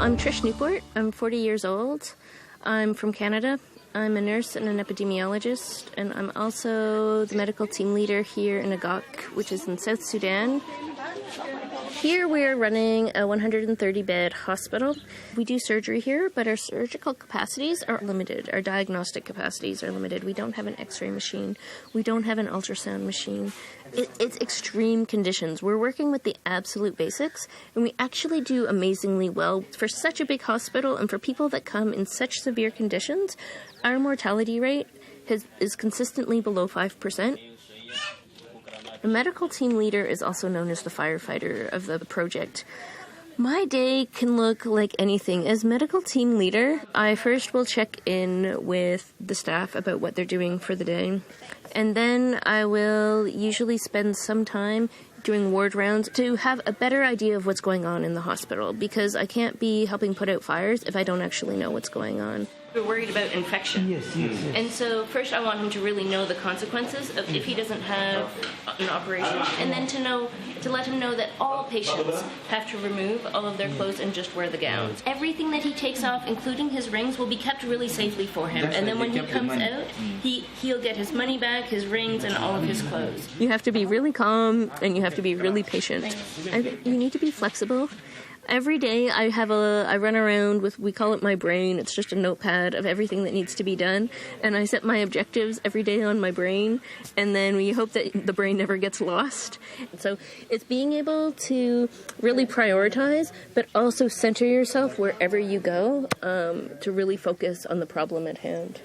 I'm Trish Newport. I'm 40 years old. I'm from Canada. I'm a nurse and an epidemiologist, and I'm also the medical team leader here in Agok, which is in South Sudan. Here we're running a 130-bed hospital. We do surgery here, but our surgical capacities are limited. Our diagnostic capacities are limited. We don't have an x-ray machine. We don't have an ultrasound machine. It's extreme conditions. We're working with the absolute basics, and we actually do amazingly well. For such a big hospital and for people that come in such severe conditions, our mortality rate is consistently below 5%. The medical team leader is also known as the firefighter of the project. My day can look like anything. As medical team leader, I first will check in with the staff about what they're doing for the day. And then I will usually spend some time doing ward rounds to have a better idea of what's going on in the hospital, because I can't be helping put out fires if I don't actually know what's going on. We're worried about infection. Yes. And so first I want him to really know the consequences of if he doesn't have an operation, and then to let him know that all patients have to remove all of their clothes and just wear the gowns. Everything that he takes off, including his rings, will be kept really safely for him. And then when he comes out, he'll get his money back, his rings, and all of his clothes. You have to be really calm, and you have to be really patient. You need to be flexible. Every day I run around with, we call it my brain. It's just a notepad of everything that needs to be done. And I set my objectives every day on my brain. And then we hope that the brain never gets lost. So it's being able to really prioritize, but also center yourself wherever you go, to really focus on the problem at hand.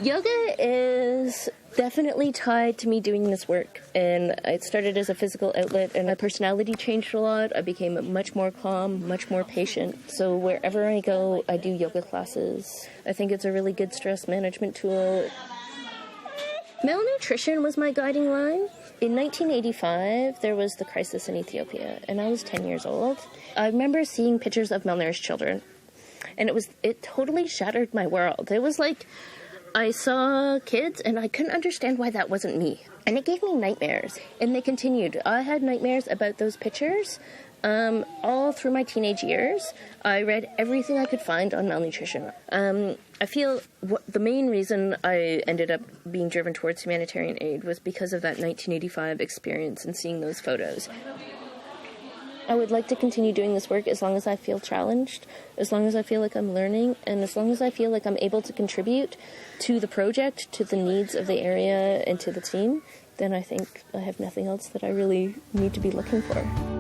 Yoga is definitely tied to me doing this work, and it started as a physical outlet, and my personality changed a lot. I became much more calm, much more patient, so wherever I go, I do yoga classes. I think it's a really good stress management tool. Malnutrition was my guiding line. In 1985, there was the crisis in Ethiopia, and I was 10 years old. I remember seeing pictures of malnourished children, and it totally shattered my world. It was like I saw kids, and I couldn't understand why that wasn't me. And it gave me nightmares. And they continued. I had nightmares about those pictures all through my teenage years. I read everything I could find on malnutrition. I feel the main reason I ended up being driven towards humanitarian aid was because of that 1985 experience and seeing those photos. I would like to continue doing this work as long as I feel challenged, as long as I feel like I'm learning, and as long as I feel like I'm able to contribute to the project, to the needs of the area, and to the team. Then I think I have nothing else that I really need to be looking for.